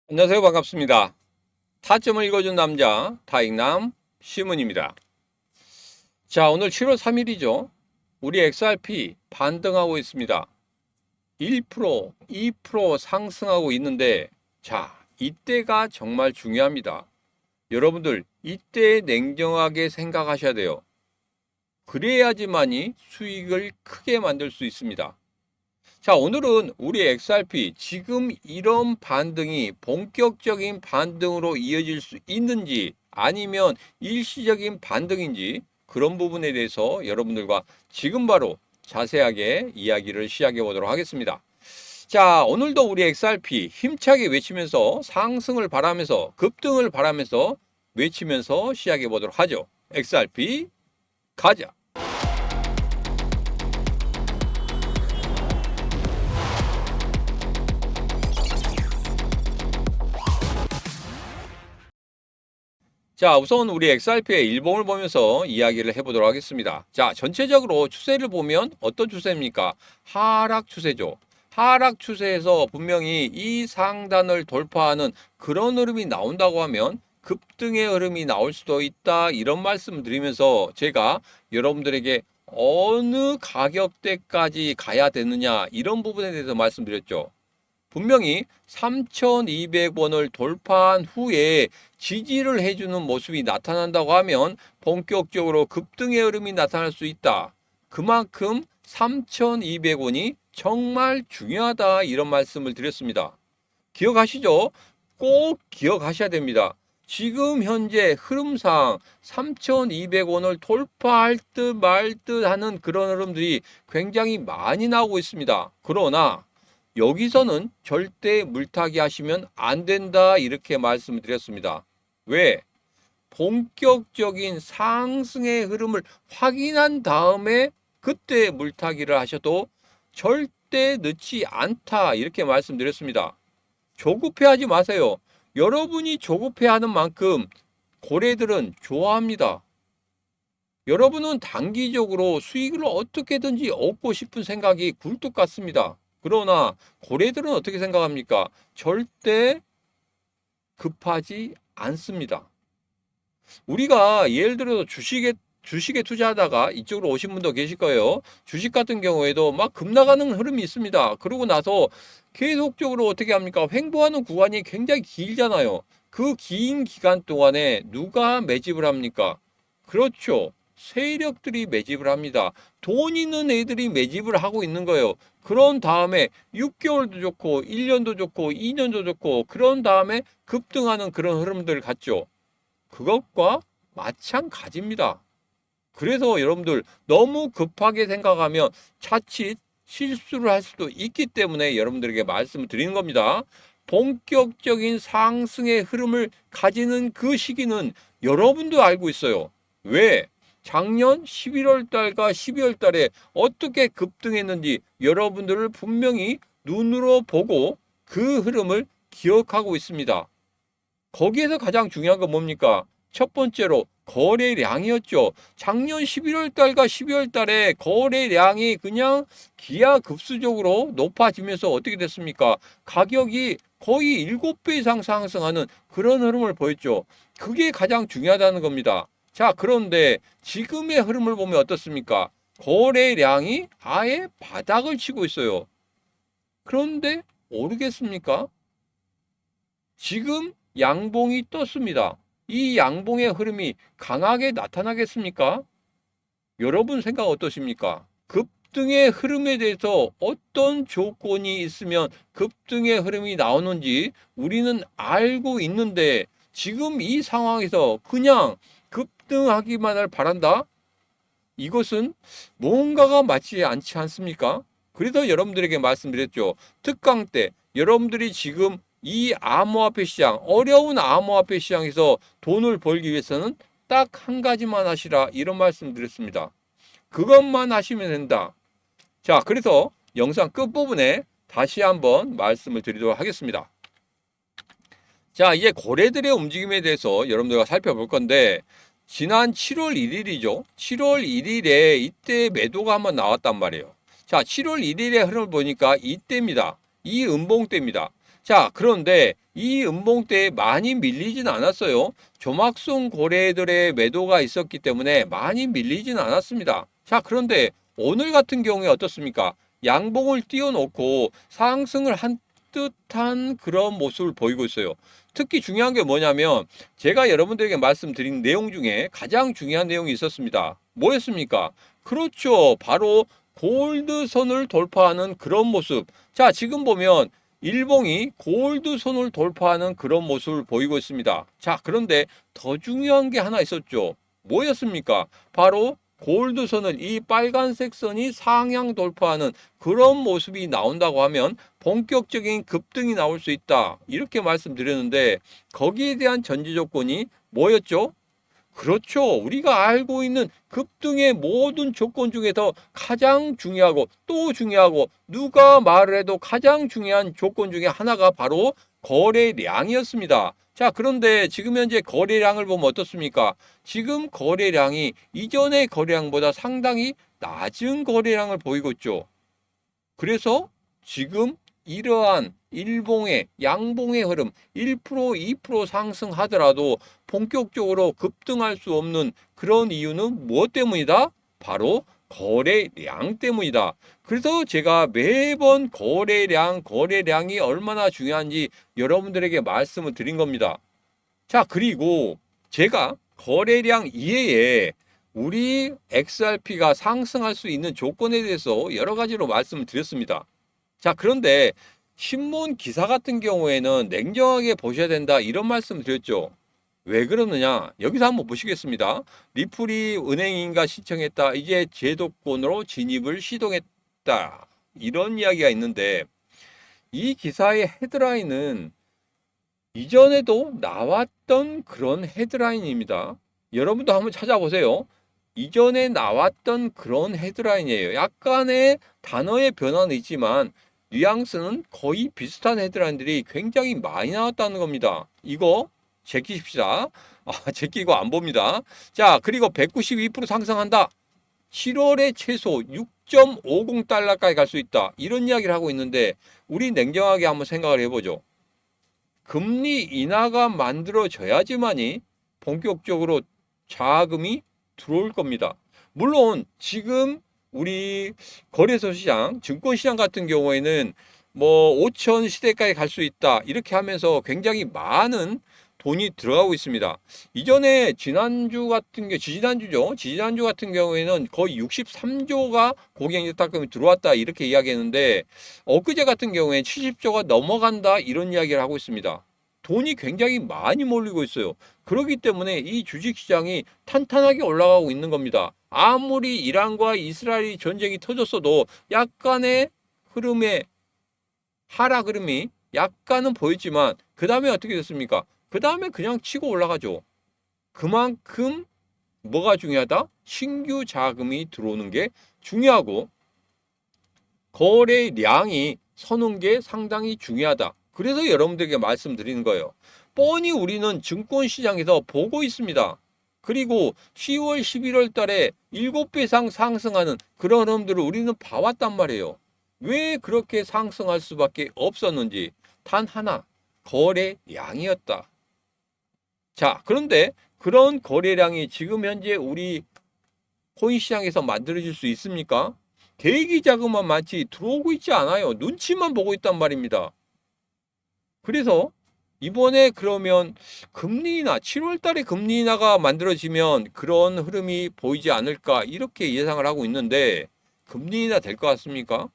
안녕하세요. 반갑습니다. 타점을 읽어준 남자 타익남 시문입니다. 자, 오늘 7월 3일이죠. 우리 XRP 반등하고 있습니다. 1%, 2% 상승하고 있는데, 자, 이때가 정말 중요합니다. 여러분들 이때 냉정하게 생각하셔야 돼요. 그래야지만이 수익을 크게 만들 수 있습니다. 자, 오늘은 우리 XRP 지금 이런 반등이 본격적인 반등으로 이어질 수 있는지 아니면 일시적인 반등인지 그런 부분에 대해서 여러분들과 지금 바로 자세하게 이야기를 시작해 보도록 하겠습니다. 자, 오늘도 우리 XRP 힘차게 외치면서 상승을 바라면서 급등을 바라면서 외치면서 시작해 보도록 하죠. XRP 가자. 자, 우선 우리 XRP의 일봉을 보면서 이야기를 해보도록 하겠습니다. 자, 전체적으로 추세를 보면 어떤 추세입니까? 하락 추세죠. 하락 추세에서 분명히 이 상단을 돌파하는 그런 흐름이 나온다고 하면 급등의 흐름이 나올 수도 있다. 이런 말씀을 드리면서 제가 여러분들에게 어느 가격대까지 가야 되느냐 이런 부분에 대해서 말씀드렸죠. 분명히 3,200원을 돌파한 후에 지지를 해주는 모습이 나타난다고 하면 본격적으로 급등의 흐름이 나타날 수 있다. 그만큼 3,200원이 정말 중요하다 이런 말씀을 드렸습니다. 기억하시죠? 꼭 기억하셔야 됩니다. 지금 현재 흐름상 3,200원을 돌파할 듯 말 듯 하는 그런 흐름들이 굉장히 많이 나오고 있습니다. 그러나 여기서는 절대 물타기 하시면 안 된다 이렇게 말씀을 드렸습니다. 왜? 본격적인 상승의 흐름을 확인한 다음에 그때 물타기를 하셔도 절대 늦지 않다 이렇게 말씀드렸습니다. 조급해하지 마세요. 여러분이 조급해하는 만큼 고래들은 좋아합니다. 여러분은 단기적으로 수익을 어떻게든지 얻고 싶은 생각이 굴뚝 같습니다. 그러나 고래들은 어떻게 생각합니까? 절대 급하지 않습니다. 우리가 예를 들어서 주식에 투자하다가 이쪽으로 오신 분도 계실 거예요. 주식 같은 경우에도 막 급나가는 흐름이 있습니다. 그러고 나서 계속적으로 어떻게 합니까? 횡보하는 구간이 굉장히 길잖아요. 그 긴 기간 동안에 누가 매집을 합니까? 그렇죠. 세력들이 매집을 합니다. 돈 있는 애들이 매집을 하고 있는 거예요. 그런 다음에 6개월도 좋고 1년도 좋고 2년도 좋고 그런 다음에 급등하는 그런 흐름들 같죠. 그것과 마찬가지입니다. 그래서 여러분들 너무 급하게 생각하면 자칫 실수를 할 수도 있기 때문에 여러분들에게 말씀을 드리는 겁니다. 본격적인 상승의 흐름을 가지는 그 시기는 여러분도 알고 있어요. 왜? 작년 11월 달과 12월 달에 어떻게 급등했는지 여러분들을 분명히 눈으로 보고 그 흐름을 기억하고 있습니다. 거기에서 가장 중요한 건 뭡니까? 첫 번째로 거래량이었죠. 작년 11월 달과 12월 달에 거래량이 그냥 기하급수적으로 높아지면서 어떻게 됐습니까? 가격이 거의 7배 이상 상승하는 그런 흐름을 보였죠. 그게 가장 중요하다는 겁니다. 자, 그런데 지금의 흐름을 보면 어떻습니까? 거래량이 아예 바닥을 치고 있어요. 그런데 오르겠습니까? 지금 양봉이 떴습니다. 이 양봉의 흐름이 강하게 나타나겠습니까? 여러분 생각 어떠십니까? 급등의 흐름에 대해서 어떤 조건이 있으면 급등의 흐름이 나오는지 우리는 알고 있는데 지금 이 상황에서 그냥 급등하기만을 바란다? 이것은 뭔가가 맞지 않지 않습니까? 그래서 여러분들에게 말씀드렸죠. 특강 때 여러분들이 지금 이 암호화폐 시장, 어려운 암호화폐 시장에서 돈을 벌기 위해서는 딱 한 가지만 하시라 이런 말씀 드렸습니다. 그것만 하시면 된다. 자, 그래서 영상 끝부분에 다시 한번 말씀을 드리도록 하겠습니다. 자, 이제 고래들의 움직임에 대해서 여러분들과 살펴볼 건데 지난 7월 1일이죠. 7월 1일에 이때 매도가 한번 나왔단 말이에요. 자, 7월 1일의 흐름을 보니까 이때입니다. 이 음봉대입니다. 자, 그런데 이 음봉대에 많이 밀리진 않았어요. 조막송 고래들의 매도가 있었기 때문에 많이 밀리진 않았습니다. 자, 그런데 오늘 같은 경우에 어떻습니까? 양봉을 띄워놓고 상승을 한 듯한 그런 모습을 보이고 있어요. 특히 중요한 게 뭐냐면 제가 여러분들에게 말씀드린 내용 중에 가장 중요한 내용이 있었습니다. 뭐였습니까? 그렇죠. 바로 골드선을 돌파하는 그런 모습. 자, 지금 보면 일봉이 골드선을 돌파하는 그런 모습을 보이고 있습니다. 자, 그런데 더 중요한 게 하나 있었죠. 뭐였습니까? 바로 골드선을 이 빨간색 선이 상향 돌파하는 그런 모습이 나온다고 하면 본격적인 급등이 나올 수 있다. 이렇게 말씀드렸는데 거기에 대한 전제 조건이 뭐였죠? 그렇죠. 우리가 알고 있는 급등의 모든 조건 중에서 가장 중요하고 또 중요하고 누가 말을 해도 가장 중요한 조건 중에 하나가 바로 거래량이었습니다. 자, 그런데 지금 현재 거래량을 보면 어떻습니까? 지금 거래량이 이전의 거래량보다 상당히 낮은 거래량을 보이고 있죠. 그래서 지금 이러한 일봉의 양봉의 흐름 1% 2% 상승하더라도 본격적으로 급등할 수 없는 그런 이유는 무엇 때문이다? 바로 거래량 때문이다. 그래서 제가 매번 거래량이 얼마나 중요한지 여러분들에게 말씀을 드린 겁니다. 자, 그리고 제가 거래량 이외에 우리 XRP가 상승할 수 있는 조건에 대해서 여러 가지로 말씀을 드렸습니다. 자, 그런데 신문 기사 같은 경우에는 냉정하게 보셔야 된다 이런 말씀 드렸죠. 왜 그러느냐? 여기서 한번 보시겠습니다. 리플이 은행인가 신청했다. 이제 제도권으로 진입을 시도했다. 이런 이야기가 있는데 이 기사의 헤드라인은 이전에도 나왔던 그런 헤드라인입니다. 여러분도 한번 찾아보세요. 이전에 나왔던 그런 헤드라인이에요. 약간의 단어의 변화는 있지만 뉘앙스는 거의 비슷한 헤드라인들이 굉장히 많이 나왔다는 겁니다. 이거 제끼십시다. 제끼고 안 봅니다. 자, 그리고 192% 상승한다. 7월에 최소 6.50달러까지 갈 수 있다. 이런 이야기를 하고 있는데 우리 냉정하게 한번 생각을 해보죠. 금리 인하가 만들어져야지만이 본격적으로 자금이 들어올 겁니다. 물론 지금 우리 거래소 시장, 증권 시장 같은 경우에는 뭐 5천 시대까지 갈 수 있다. 이렇게 하면서 굉장히 많은 돈이 들어가고 있습니다. 이전에 지난주 같은 경우에는 거의 63조가 공인중개탁금이 들어왔다 이렇게 이야기했는데 엊그제 같은 경우에 70조가 넘어간다 이런 이야기를 하고 있습니다. 돈이 굉장히 많이 몰리고 있어요. 그렇기 때문에 이 주식시장이 탄탄하게 올라가고 있는 겁니다. 아무리 이란과 이스라엘이 전쟁이 터졌어도 약간의 흐름의 하락 흐름이 약간은 보였지만 그 다음에 어떻게 됐습니까? 그 다음에 그냥 치고 올라가죠. 그만큼 뭐가 중요하다? 신규 자금이 들어오는 게 중요하고 거래량이 서는 게 상당히 중요하다. 그래서 여러분들에게 말씀드리는 거예요. 뻔히 우리는 증권시장에서 보고 있습니다. 그리고 10월, 11월 달에 7배 이상 상승하는 그런 흐름들을 우리는 봐왔단 말이에요. 왜 그렇게 상승할 수밖에 없었는지 단 하나, 거래량이었다. 자, 그런데 그런 거래량이 지금 현재 우리 코인 시장에서 만들어질 수 있습니까? 대기 자금만 마치 들어오고 있지 않아요. 눈치만 보고 있단 말입니다. 그래서 이번에 그러면 금리 인하, 7월 달에 금리 인하가 만들어지면 그런 흐름이 보이지 않을까 이렇게 예상을 하고 있는데 금리 인하 될 것 같습니까?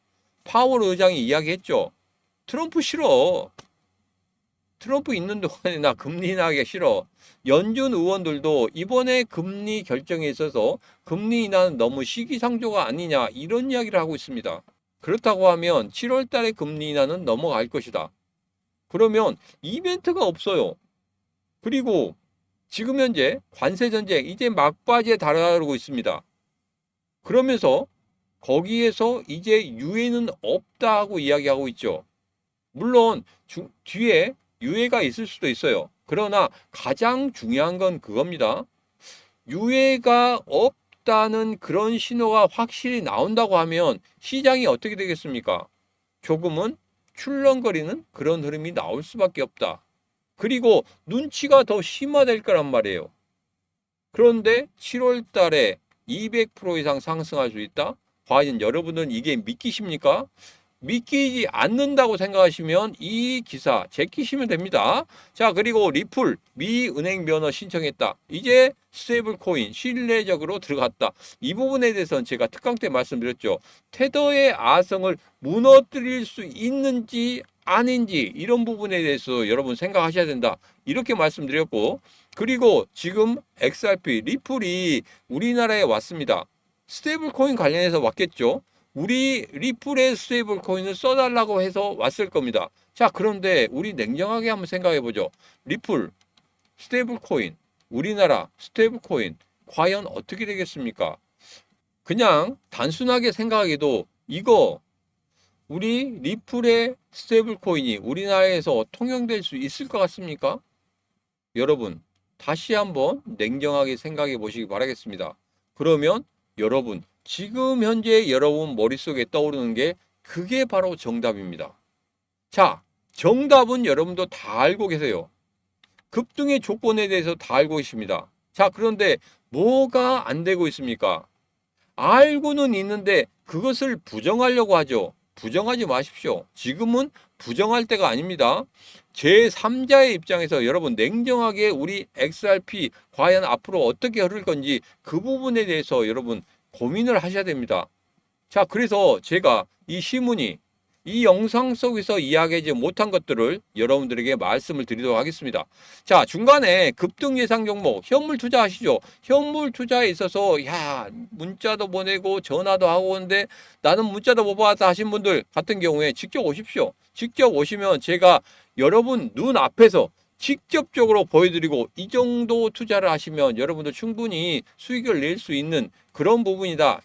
파월 의장이 이야기했죠. 트럼프 싫어. 트럼프 있는 동안에 나 금리 인하하기 싫어. 연준 의원들도 이번에 금리 결정에 있어서 금리 인하는 너무 시기상조가 아니냐 이런 이야기를 하고 있습니다. 그렇다고 하면 7월 달에 금리 인하는 넘어갈 것이다. 그러면 이벤트가 없어요. 그리고 지금 현재 관세 전쟁 이제 막바지에 달하고 있습니다. 그러면서 거기에서 이제 유예는 없다고 이야기하고 있죠. 물론 뒤에 유예가 있을 수도 있어요. 그러나 가장 중요한 건 그겁니다. 유예가 없다는 그런 신호가 확실히 나온다고 하면 시장이 어떻게 되겠습니까? 조금은 출렁거리는 그런 흐름이 나올 수밖에 없다. 그리고 눈치가 더 심화될 거란 말이에요. 그런데 7월 달에 200% 이상 상승할 수 있다? 과연 여러분은 이게 믿기십니까? 믿기지 않는다고 생각하시면 이 기사 제끼시면 됩니다. 자, 그리고 리플 미 은행 면허 신청했다. 이제 스테이블 코인 신뢰적으로 들어갔다. 이 부분에 대해서는 제가 특강 때 말씀드렸죠. 테더의 아성을 무너뜨릴 수 있는지 아닌지 이런 부분에 대해서 여러분 생각하셔야 된다. 이렇게 말씀드렸고, 그리고 지금 XRP 리플이 우리나라에 왔습니다. 스테이블 코인 관련해서 왔겠죠. 우리 리플의 스테이블 코인을 써달라고 해서 왔을 겁니다. 자, 그런데 우리 냉정하게 한번 생각해 보죠. 리플, 스테이블 코인, 우리나라 스테이블 코인, 과연 어떻게 되겠습니까? 그냥 단순하게 생각해도 이거 우리 리플의 스테이블 코인이 우리나라에서 통용될 수 있을 것 같습니까? 여러분, 다시 한번 냉정하게 생각해 보시기 바라겠습니다. 그러면 여러분, 지금 현재 여러분 머릿속에 떠오르는 게 그게 바로 정답입니다. 자, 정답은 여러분도 다 알고 계세요. 급등의 조건에 대해서 다 알고 계십니다. 자, 그런데 뭐가 안 되고 있습니까? 알고는 있는데 그것을 부정하려고 하죠. 부정하지 마십시오. 지금은 부정할 때가 아닙니다. 제3자의 입장에서 여러분 냉정하게 우리 XRP 과연 앞으로 어떻게 흐를 건지 그 부분에 대해서 여러분 고민을 하셔야 됩니다. 자, 그래서 제가 이 시문이 이 영상 속에서 이야기하지 못한 것들을 여러분들에게 말씀을 드리도록 하겠습니다. 자, 중간에 급등 예상 종목 현물 투자하시죠. 현물 투자에 있어서 야, 문자도 보내고 전화도 하고 오는데 나는 문자도 못 받았다 하신 분들 같은 경우에 직접 오십시오. 직접 오시면 제가 여러분 눈앞에서 직접적으로 보여드리고 이 정도 투자를 하시면 여러분도 충분히 수익을 낼 수 있는 그런 부분이다.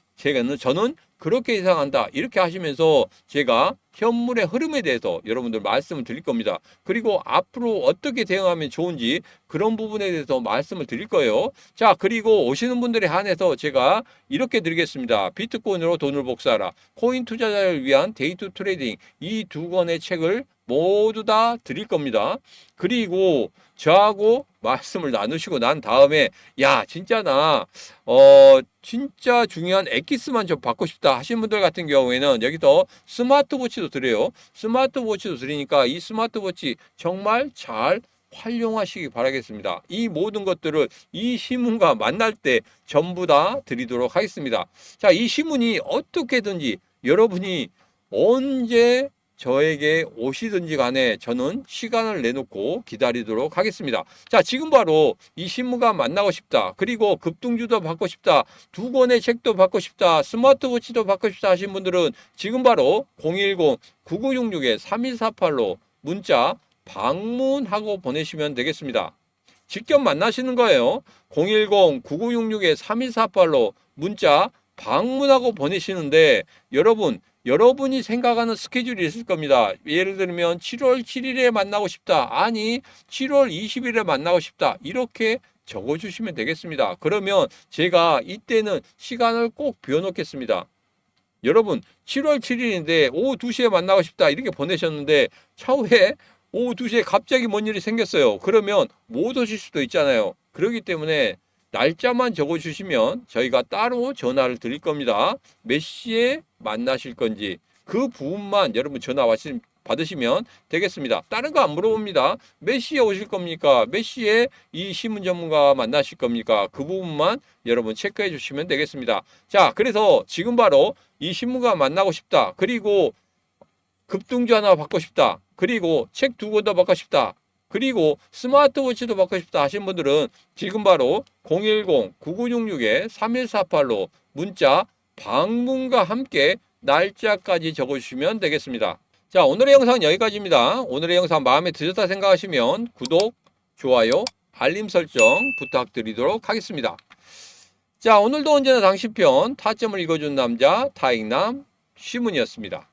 저는 그렇게 예상한다. 이렇게 하시면서 제가 현물의 흐름에 대해서 여러분들 말씀을 드릴 겁니다. 그리고 앞으로 어떻게 대응하면 좋은지 그런 부분에 대해서 말씀을 드릴 거예요. 자, 그리고 오시는 분들에 한해서 제가 이렇게 드리겠습니다. 비트코인으로 돈을 복사하라. 코인 투자자를 위한 데이투 트레이딩 이 두 권의 책을 모두 다 드릴 겁니다. 그리고 저하고 말씀을 나누시고 난 다음에 야, 진짜 진짜 중요한 엑기스만 좀 받고 싶다 하신 분들 같은 경우에는 여기서 스마트워치도 드려요. 스마트워치도 드리니까 이 스마트워치 정말 잘 활용하시기 바라겠습니다. 이 모든 것들을 이 시문과 만날 때 전부 다 드리도록 하겠습니다. 자, 이 시문이 어떻게든지 여러분이 언제 저에게 오시든지 간에 저는 시간을 내놓고 기다리도록 하겠습니다. 자, 지금 바로 이 신문가 만나고 싶다. 그리고 급등주도 받고 싶다. 두 권의 책도 받고 싶다. 스마트워치도 받고 싶다 하신 분들은 지금 바로 010-9966-3148로 문자 방문하고 보내시면 되겠습니다. 직접 만나시는 거예요. 010-9966-3148로 문자 방문하고 보내시는데 여러분이 생각하는 스케줄이 있을 겁니다. 예를 들면 7월 7일에 만나고 싶다. 아니 7월 20일에 만나고 싶다. 이렇게 적어주시면 되겠습니다. 그러면 제가 이때는 시간을 꼭 비워놓겠습니다. 여러분 7월 7일인데 오후 2시에 만나고 싶다. 이렇게 보내셨는데 차후에 오후 2시에 갑자기 뭔 일이 생겼어요. 그러면 못 오실 수도 있잖아요. 그렇기 때문에 날짜만 적어주시면 저희가 따로 전화를 드릴 겁니다. 몇 시에 만나실 건지 그 부분만 여러분 전화 받으시면 되겠습니다. 다른 거 안 물어봅니다. 몇 시에 오실 겁니까? 몇 시에 이 신문 전문가 만나실 겁니까? 그 부분만 여러분 체크해 주시면 되겠습니다. 자, 그래서 지금 바로 이 신문가 만나고 싶다. 그리고 급등주 하나 받고 싶다. 그리고 책 두 권 더 받고 싶다. 그리고 스마트워치도 받고 싶다 하신 분들은 지금 바로 010-9966-3148로 문자 방문과 함께 날짜까지 적어주시면 되겠습니다. 자, 오늘의 영상은 여기까지입니다. 오늘의 영상 마음에 드셨다 생각하시면 구독, 좋아요, 알림 설정 부탁드리도록 하겠습니다. 자, 오늘도 언제나 당신 편 타점을 읽어준 남자 타익남 시문이었습니다.